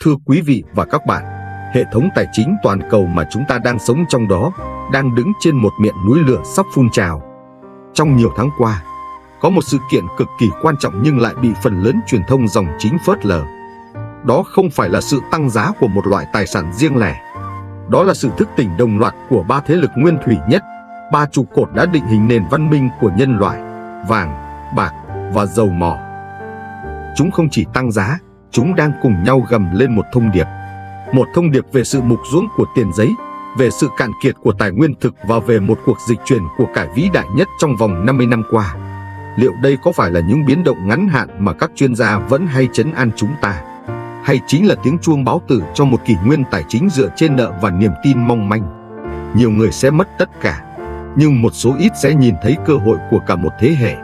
Thưa quý vị và các bạn, hệ thống tài chính toàn cầu mà chúng ta đang sống trong đó đang đứng trên một miệng núi lửa sắp phun trào. Trong nhiều tháng qua, có một sự kiện cực kỳ quan trọng nhưng lại bị phần lớn truyền thông dòng chính phớt lờ. Đó không phải là sự tăng giá của một loại tài sản riêng lẻ. Đó là sự thức tỉnh đồng loạt của ba thế lực nguyên thủy nhất, ba trụ cột đã định hình nền văn minh của nhân loại: vàng, bạc và dầu mỏ. Chúng không chỉ tăng giá, chúng đang cùng nhau gầm lên một thông điệp. Một thông điệp về sự mục ruỗng của tiền giấy, về sự cạn kiệt của tài nguyên thực và về một cuộc dịch chuyển của cải vĩ đại nhất trong vòng 50 năm qua. Liệu đây có phải là những biến động ngắn hạn mà các chuyên gia vẫn hay trấn an chúng ta? Hay chính là tiếng chuông báo tử cho một kỷ nguyên tài chính dựa trên nợ và niềm tin mong manh? Nhiều người sẽ mất tất cả, nhưng một số ít sẽ nhìn thấy cơ hội của cả một thế hệ.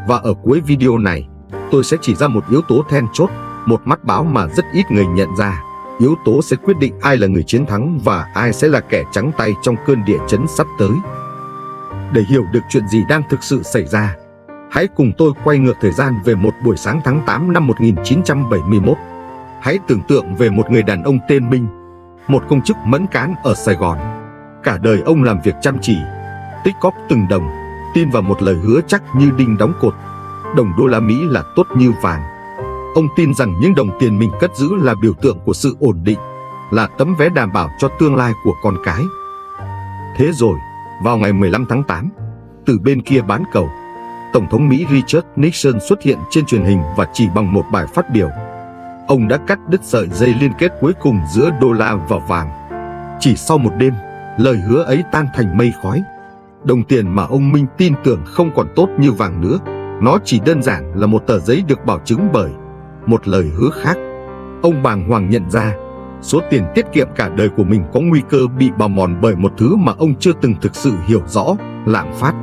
Và ở cuối video này, tôi sẽ chỉ ra một yếu tố then chốt, một mắt báo mà rất ít người nhận ra. Yếu tố sẽ quyết định ai là người chiến thắng và ai sẽ là kẻ trắng tay trong cơn địa chấn sắp tới. Để hiểu được chuyện gì đang thực sự xảy ra, hãy cùng tôi quay ngược thời gian về một buổi sáng tháng 8 năm 1971. Hãy tưởng tượng về một người đàn ông tên Minh, một công chức mẫn cán ở Sài Gòn. Cả đời ông làm việc chăm chỉ, tích cóp từng đồng, tin vào một lời hứa chắc như đinh đóng cột: đồng đô la Mỹ là tốt như vàng. Ông tin rằng những đồng tiền mình cất giữ là biểu tượng của sự ổn định, là tấm vé đảm bảo cho tương lai của con cái. Thế rồi, vào ngày 15 tháng 8, từ bên kia bán cầu, Tổng thống Mỹ Richard Nixon xuất hiện trên truyền hình và chỉ bằng một bài phát biểu, ông đã cắt đứt sợi dây liên kết cuối cùng giữa đô la và vàng. Chỉ sau một đêm, lời hứa ấy tan thành mây khói. Đồng tiền mà ông Minh tin tưởng không còn tốt như vàng nữa. Nó chỉ đơn giản là một tờ giấy được bảo chứng bởi một lời hứa khác. Ông bàng hoàng nhận ra số tiền tiết kiệm cả đời của mình có nguy cơ bị bào mòn bởi một thứ mà ông chưa từng thực sự hiểu rõ: lạm phát.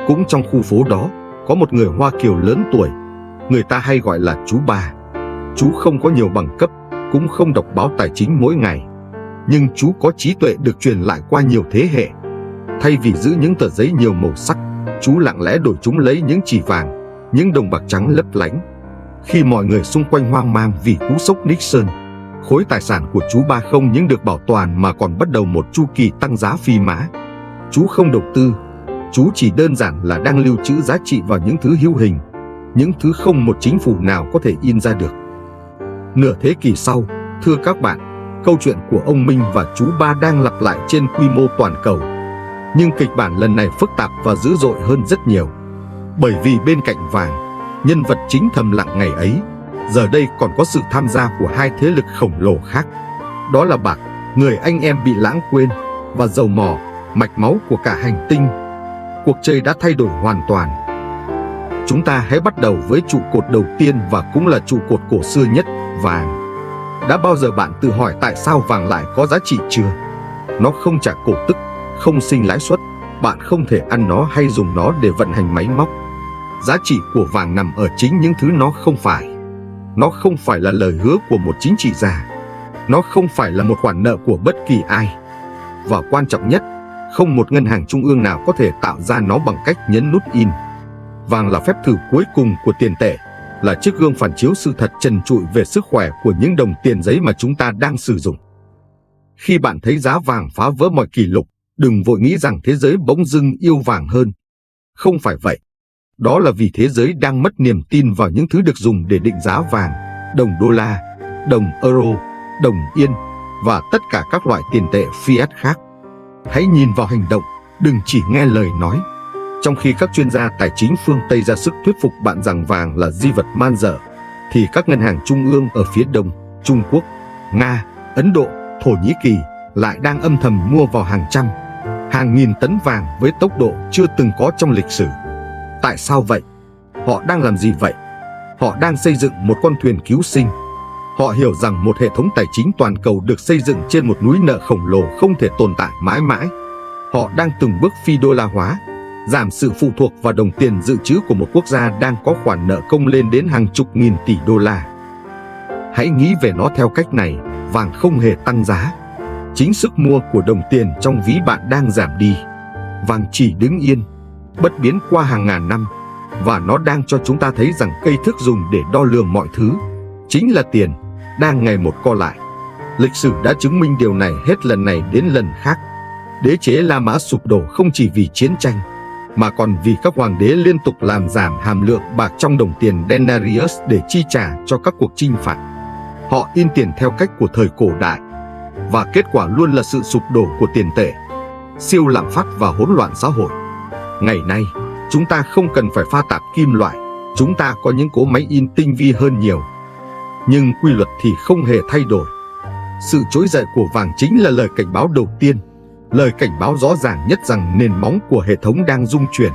Cũng trong khu phố đó, có một người Hoa Kiều lớn tuổi, người ta hay gọi là chú Ba. Chú không có nhiều bằng cấp, cũng không đọc báo tài chính mỗi ngày, nhưng chú có trí tuệ được truyền lại qua nhiều thế hệ. Thay vì giữ những tờ giấy nhiều màu sắc, chú lặng lẽ đổi chúng lấy những chỉ vàng, những đồng bạc trắng lấp lánh. Khi mọi người xung quanh hoang mang vì cú sốc Nixon, khối tài sản của chú Ba không những được bảo toàn mà còn bắt đầu một chu kỳ tăng giá phi mã. Chú không đầu tư, chú chỉ đơn giản là đang lưu trữ giá trị vào những thứ hữu hình, những thứ không một chính phủ nào có thể in ra được. Nửa thế kỷ sau, thưa các bạn, câu chuyện của ông Minh và chú Ba đang lặp lại trên quy mô toàn cầu. Nhưng kịch bản lần này phức tạp và dữ dội hơn rất nhiều. Bởi vì bên cạnh vàng, nhân vật chính thầm lặng ngày ấy, giờ đây còn có sự tham gia của hai thế lực khổng lồ khác. Đó là bạc, người anh em bị lãng quên, và dầu mỏ, mạch máu của cả hành tinh. Cuộc chơi đã thay đổi hoàn toàn. Chúng ta hãy bắt đầu với trụ cột đầu tiên và cũng là trụ cột cổ xưa nhất, vàng. Đã bao giờ bạn tự hỏi tại sao vàng lại có giá trị chưa? Nó không trả cổ tức, không sinh lãi suất, bạn không thể ăn nó hay dùng nó để vận hành máy móc. Giá trị của vàng nằm ở chính những thứ nó không phải. Nó không phải là lời hứa của một chính trị gia. Nó không phải là một khoản nợ của bất kỳ ai. Và quan trọng nhất, không một ngân hàng trung ương nào có thể tạo ra nó bằng cách nhấn nút in. Vàng là phép thử cuối cùng của tiền tệ, là chiếc gương phản chiếu sự thật trần trụi về sức khỏe của những đồng tiền giấy mà chúng ta đang sử dụng. Khi bạn thấy giá vàng phá vỡ mọi kỷ lục, đừng vội nghĩ rằng thế giới bỗng dưng yêu vàng hơn. Không phải vậy. Đó là vì thế giới đang mất niềm tin vào những thứ được dùng để định giá vàng: đồng đô la, đồng euro, đồng yên và tất cả các loại tiền tệ fiat khác. Hãy nhìn vào hành động, đừng chỉ nghe lời nói. Trong khi các chuyên gia tài chính phương Tây ra sức thuyết phục bạn rằng vàng là di vật man dợ, thì các ngân hàng trung ương ở phía Đông, Trung Quốc, Nga, Ấn Độ, Thổ Nhĩ Kỳ lại đang âm thầm mua vào hàng trăm, hàng nghìn tấn vàng với tốc độ chưa từng có trong lịch sử. Tại sao vậy? Họ đang làm gì vậy? Họ đang xây dựng một con thuyền cứu sinh. Họ hiểu rằng một hệ thống tài chính toàn cầu được xây dựng trên một núi nợ khổng lồ không thể tồn tại mãi mãi. Họ đang từng bước phi đô la hóa, giảm sự phụ thuộc vào đồng tiền dự trữ của một quốc gia đang có khoản nợ công lên đến hàng chục nghìn tỷ đô la. Hãy nghĩ về nó theo cách này: vàng không hề tăng giá. Chính sức mua của đồng tiền trong ví bạn đang giảm đi. Vàng chỉ đứng yên, bất biến qua hàng ngàn năm, và nó đang cho chúng ta thấy rằng cây thước dùng để đo lường mọi thứ chính là tiền, đang ngày một co lại. Lịch sử đã chứng minh điều này hết lần này đến lần khác. Đế chế La Mã sụp đổ không chỉ vì chiến tranh, mà còn vì các hoàng đế liên tục làm giảm hàm lượng bạc trong đồng tiền denarius để chi trả cho các cuộc chinh phạt. Họ in tiền theo cách của thời cổ đại, và kết quả luôn là sự sụp đổ của tiền tệ, siêu lạm phát và hỗn loạn xã hội. Ngày nay, chúng ta không cần phải pha tạp kim loại, chúng ta có những cỗ máy in tinh vi hơn nhiều. Nhưng quy luật thì không hề thay đổi. Sự trỗi dậy của vàng chính là lời cảnh báo đầu tiên, lời cảnh báo rõ ràng nhất rằng nền móng của hệ thống đang rung chuyển.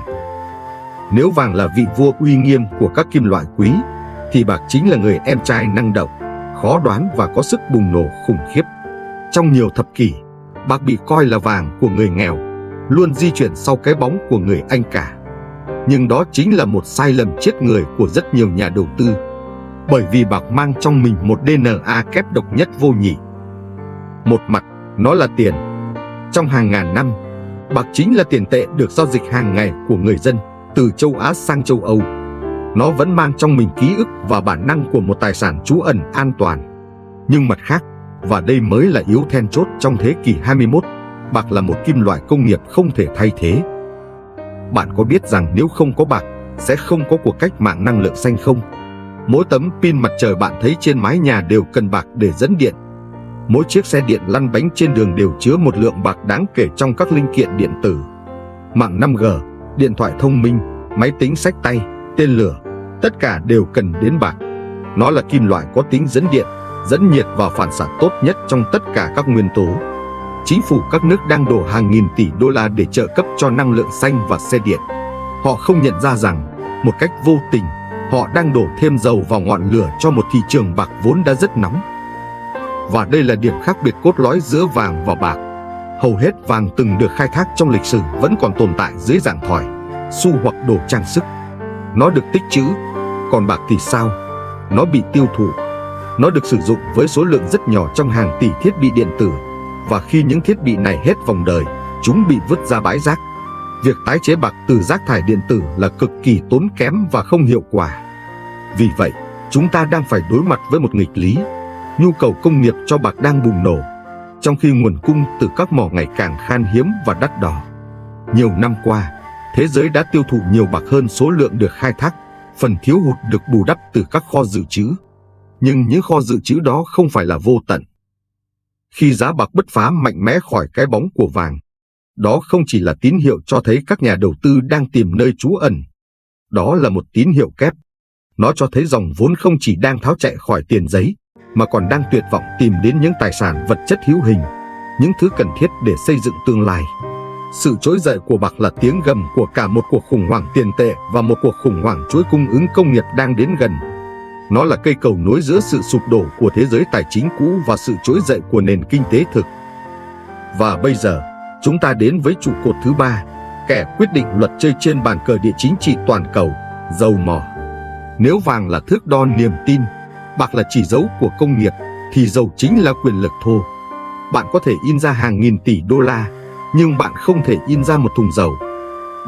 Nếu vàng là vị vua uy nghiêm của các kim loại quý, thì bạc chính là người em trai năng động, khó đoán và có sức bùng nổ khủng khiếp. Trong nhiều thập kỷ, bạc bị coi là vàng của người nghèo, luôn di chuyển sau cái bóng của người anh cả. Nhưng đó chính là một sai lầm chết người của rất nhiều nhà đầu tư, bởi vì bạc mang trong mình một DNA kép độc nhất vô nhị. Một mặt, nó là tiền. Trong hàng ngàn năm, bạc chính là tiền tệ được giao dịch hàng ngày của người dân, từ châu Á sang châu Âu. Nó vẫn mang trong mình ký ức và bản năng của một tài sản trú ẩn an toàn. Nhưng mặt khác, và đây mới là yếu then chốt trong thế kỷ 21, bạc là một kim loại công nghiệp không thể thay thế. Bạn có biết rằng nếu không có bạc, sẽ không có cuộc cách mạng năng lượng xanh không? Mỗi tấm pin mặt trời bạn thấy trên mái nhà đều cần bạc để dẫn điện. Mỗi chiếc xe điện lăn bánh trên đường đều chứa một lượng bạc đáng kể trong các linh kiện điện tử. Mạng 5G, điện thoại thông minh, máy tính xách tay, tên lửa, tất cả đều cần đến bạc. Nó là kim loại có tính dẫn điện, dẫn nhiệt và phản xạ tốt nhất trong tất cả các nguyên tố. Chính phủ các nước đang đổ hàng nghìn tỷ đô la để trợ cấp cho năng lượng xanh và xe điện. Họ không nhận ra rằng, một cách vô tình, họ đang đổ thêm dầu vào ngọn lửa cho một thị trường bạc vốn đã rất nóng. Và đây là điểm khác biệt cốt lõi giữa vàng và bạc. Hầu hết vàng từng được khai thác trong lịch sử vẫn còn tồn tại dưới dạng thỏi, xu hoặc đồ trang sức. Nó được tích trữ, còn bạc thì sao? Nó bị tiêu thụ. Nó được sử dụng với số lượng rất nhỏ trong hàng tỷ thiết bị điện tử, và khi những thiết bị này hết vòng đời, chúng bị vứt ra bãi rác. Việc tái chế bạc từ rác thải điện tử là cực kỳ tốn kém và không hiệu quả. Vì vậy, chúng ta đang phải đối mặt với một nghịch lý. Nhu cầu công nghiệp cho bạc đang bùng nổ, trong khi nguồn cung từ các mỏ ngày càng khan hiếm và đắt đỏ. Nhiều năm qua, thế giới đã tiêu thụ nhiều bạc hơn số lượng được khai thác, phần thiếu hụt được bù đắp từ các kho dự trữ. Nhưng những kho dự trữ đó không phải là vô tận. Khi giá bạc bứt phá mạnh mẽ khỏi cái bóng của vàng, đó không chỉ là tín hiệu cho thấy các nhà đầu tư đang tìm nơi trú ẩn. Đó là một tín hiệu kép. Nó cho thấy dòng vốn không chỉ đang tháo chạy khỏi tiền giấy, mà còn đang tuyệt vọng tìm đến những tài sản vật chất hữu hình, những thứ cần thiết để xây dựng tương lai. Sự trỗi dậy của bạc là tiếng gầm của cả một cuộc khủng hoảng tiền tệ và một cuộc khủng hoảng chuỗi cung ứng công nghiệp đang đến gần. Nó là cây cầu nối giữa sự sụp đổ của thế giới tài chính cũ và sự trỗi dậy của nền kinh tế thực. Và bây giờ, chúng ta đến với trụ cột thứ ba, kẻ quyết định luật chơi trên bàn cờ địa chính trị toàn cầu, dầu mỏ. Nếu vàng là thước đo niềm tin, bạc là chỉ dấu của công nghiệp, thì dầu chính là quyền lực thô. Bạn có thể in ra hàng nghìn tỷ đô la, nhưng bạn không thể in ra một thùng dầu.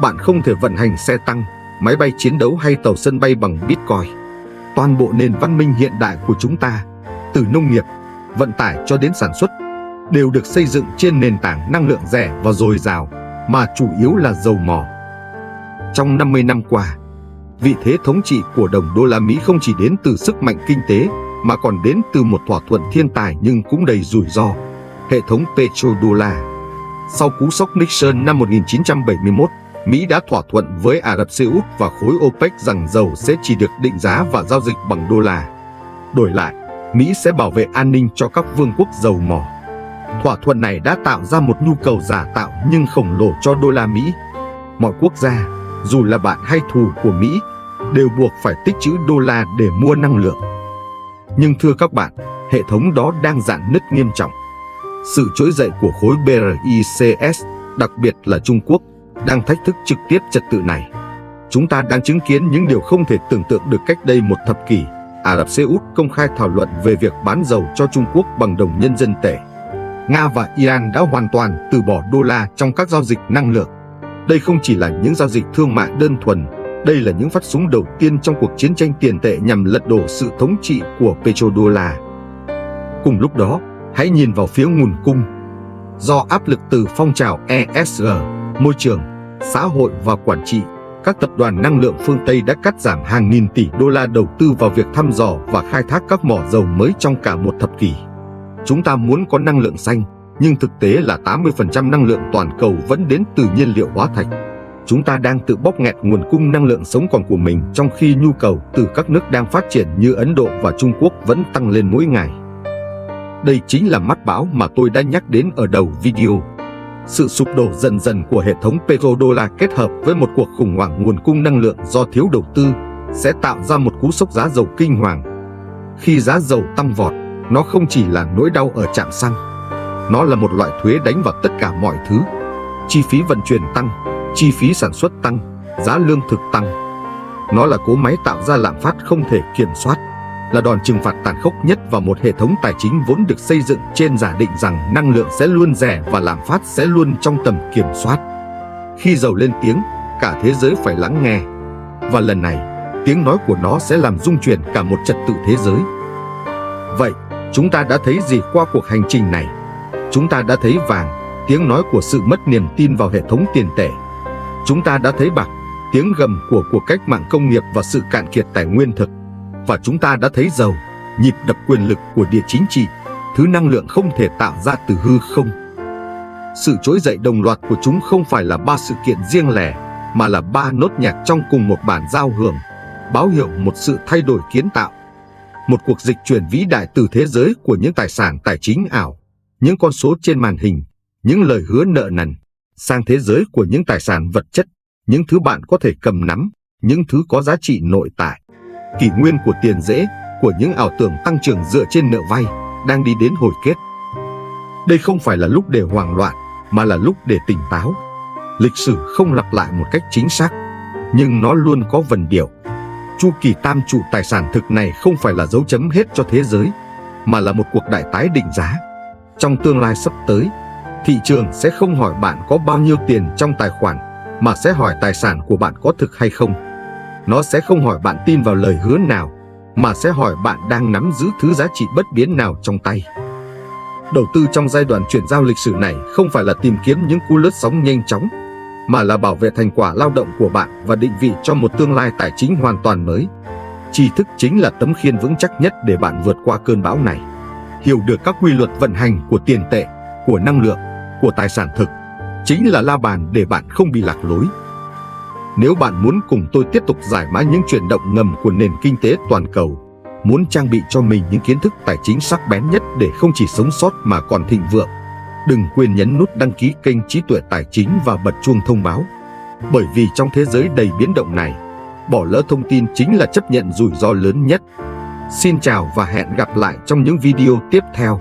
Bạn không thể vận hành xe tăng, máy bay chiến đấu hay tàu sân bay bằng Bitcoin. Toàn bộ nền văn minh hiện đại của chúng ta, từ nông nghiệp, vận tải cho đến sản xuất, đều được xây dựng trên nền tảng năng lượng rẻ và dồi dào, mà chủ yếu là dầu mỏ. Trong 50 năm qua, vị thế thống trị của đồng đô la Mỹ không chỉ đến từ sức mạnh kinh tế, mà còn đến từ một thỏa thuận thiên tài nhưng cũng đầy rủi ro, hệ thống petrodollar. Sau cú sốc Nixon năm 1971, Mỹ đã thỏa thuận với Ả Rập Xê Út và khối OPEC rằng dầu sẽ chỉ được định giá và giao dịch bằng đô la. Đổi lại, Mỹ sẽ bảo vệ an ninh cho các vương quốc dầu mỏ. Thỏa thuận này đã tạo ra một nhu cầu giả tạo nhưng khổng lồ cho đô la Mỹ. Mọi quốc gia, dù là bạn hay thù của Mỹ, đều buộc phải tích trữ đô la để mua năng lượng. Nhưng thưa các bạn, hệ thống đó đang rạn nứt nghiêm trọng. Sự trỗi dậy của khối BRICS, đặc biệt là Trung Quốc, đang thách thức trực tiếp trật tự này. Chúng ta đang chứng kiến những điều không thể tưởng tượng được. Cách đây một thập kỷ, Ả Rập Xê Út công khai thảo luận về việc bán dầu cho Trung Quốc bằng đồng nhân dân tệ. Nga và Iran đã hoàn toàn từ bỏ đô la trong các giao dịch năng lượng. Đây không chỉ là những giao dịch thương mại đơn thuần, đây là những phát súng đầu tiên trong cuộc chiến tranh tiền tệ nhằm lật đổ sự thống trị của petrodollar. Cùng lúc đó, hãy nhìn vào phía nguồn cung. Do áp lực từ phong trào ESG, môi trường, xã hội và quản trị, các tập đoàn năng lượng phương Tây đã cắt giảm hàng nghìn tỷ đô la đầu tư vào việc thăm dò và khai thác các mỏ dầu mới trong cả một thập kỷ. Chúng ta muốn có năng lượng xanh, nhưng thực tế là 80% năng lượng toàn cầu vẫn đến từ nhiên liệu hóa thạch. Chúng ta đang tự bóp nghẹt nguồn cung năng lượng sống còn của mình, trong khi nhu cầu từ các nước đang phát triển như Ấn Độ và Trung Quốc vẫn tăng lên mỗi ngày. Đây chính là mắt bão mà tôi đã nhắc đến ở đầu video. Sự sụp đổ dần dần của hệ thống petrodollar kết hợp với một cuộc khủng hoảng nguồn cung năng lượng do thiếu đầu tư sẽ tạo ra một cú sốc giá dầu kinh hoàng. Khi giá dầu tăng vọt, nó không chỉ là nỗi đau ở trạm xăng, nó là một loại thuế đánh vào tất cả mọi thứ. Chi phí vận chuyển tăng, chi phí sản xuất tăng, giá lương thực tăng. Nó là cỗ máy tạo ra lạm phát không thể kiểm soát, là đòn trừng phạt tàn khốc nhất vào một hệ thống tài chính vốn được xây dựng trên giả định rằng năng lượng sẽ luôn rẻ và lạm phát sẽ luôn trong tầm kiểm soát. Khi dầu lên tiếng, cả thế giới phải lắng nghe. Và lần này, tiếng nói của nó sẽ làm rung chuyển cả một trật tự thế giới. Vậy, chúng ta đã thấy gì qua cuộc hành trình này? Chúng ta đã thấy vàng, tiếng nói của sự mất niềm tin vào hệ thống tiền tệ. Chúng ta đã thấy bạc, tiếng gầm của cuộc cách mạng công nghiệp và sự cạn kiệt tài nguyên thực. Và chúng ta đã thấy dầu, nhịp đập quyền lực của địa chính trị, thứ năng lượng không thể tạo ra từ hư không. Sự trỗi dậy đồng loạt của chúng không phải là 3 sự kiện riêng lẻ, mà là 3 nốt nhạc trong cùng một bản giao hưởng, báo hiệu một sự thay đổi kiến tạo. Một cuộc dịch chuyển vĩ đại từ thế giới của những tài sản tài chính ảo, những con số trên màn hình, những lời hứa nợ nần, sang thế giới của những tài sản vật chất, những thứ bạn có thể cầm nắm, những thứ có giá trị nội tại. Kỷ nguyên của tiền rễ, của những ảo tưởng tăng trưởng dựa trên nợ vay, đang đi đến hồi kết. Đây không phải là lúc để hoảng loạn, mà là lúc để tỉnh táo. Lịch sử không lặp lại một cách chính xác, nhưng nó luôn có vần điệu. Chu kỳ tam trụ tài sản thực này không phải là dấu chấm hết cho thế giới, mà là một cuộc đại tái định giá. Trong tương lai sắp tới, thị trường sẽ không hỏi bạn có bao nhiêu tiền trong tài khoản, mà sẽ hỏi tài sản của bạn có thực hay không. Nó sẽ không hỏi bạn tin vào lời hứa nào, mà sẽ hỏi bạn đang nắm giữ thứ giá trị bất biến nào trong tay. Đầu tư trong giai đoạn chuyển giao lịch sử này không phải là tìm kiếm những cú lướt sóng nhanh chóng, mà là bảo vệ thành quả lao động của bạn và định vị cho một tương lai tài chính hoàn toàn mới. Tri thức chính là tấm khiên vững chắc nhất để bạn vượt qua cơn bão này. Hiểu được các quy luật vận hành của tiền tệ, của năng lượng, của tài sản thực, chính là la bàn để bạn không bị lạc lối. Nếu bạn muốn cùng tôi tiếp tục giải mã những chuyển động ngầm của nền kinh tế toàn cầu, muốn trang bị cho mình những kiến thức tài chính sắc bén nhất để không chỉ sống sót mà còn thịnh vượng, đừng quên nhấn nút đăng ký kênh Trí Tuệ Tài Chính và bật chuông thông báo. Bởi vì trong thế giới đầy biến động này, bỏ lỡ thông tin chính là chấp nhận rủi ro lớn nhất. Xin chào và hẹn gặp lại trong những video tiếp theo.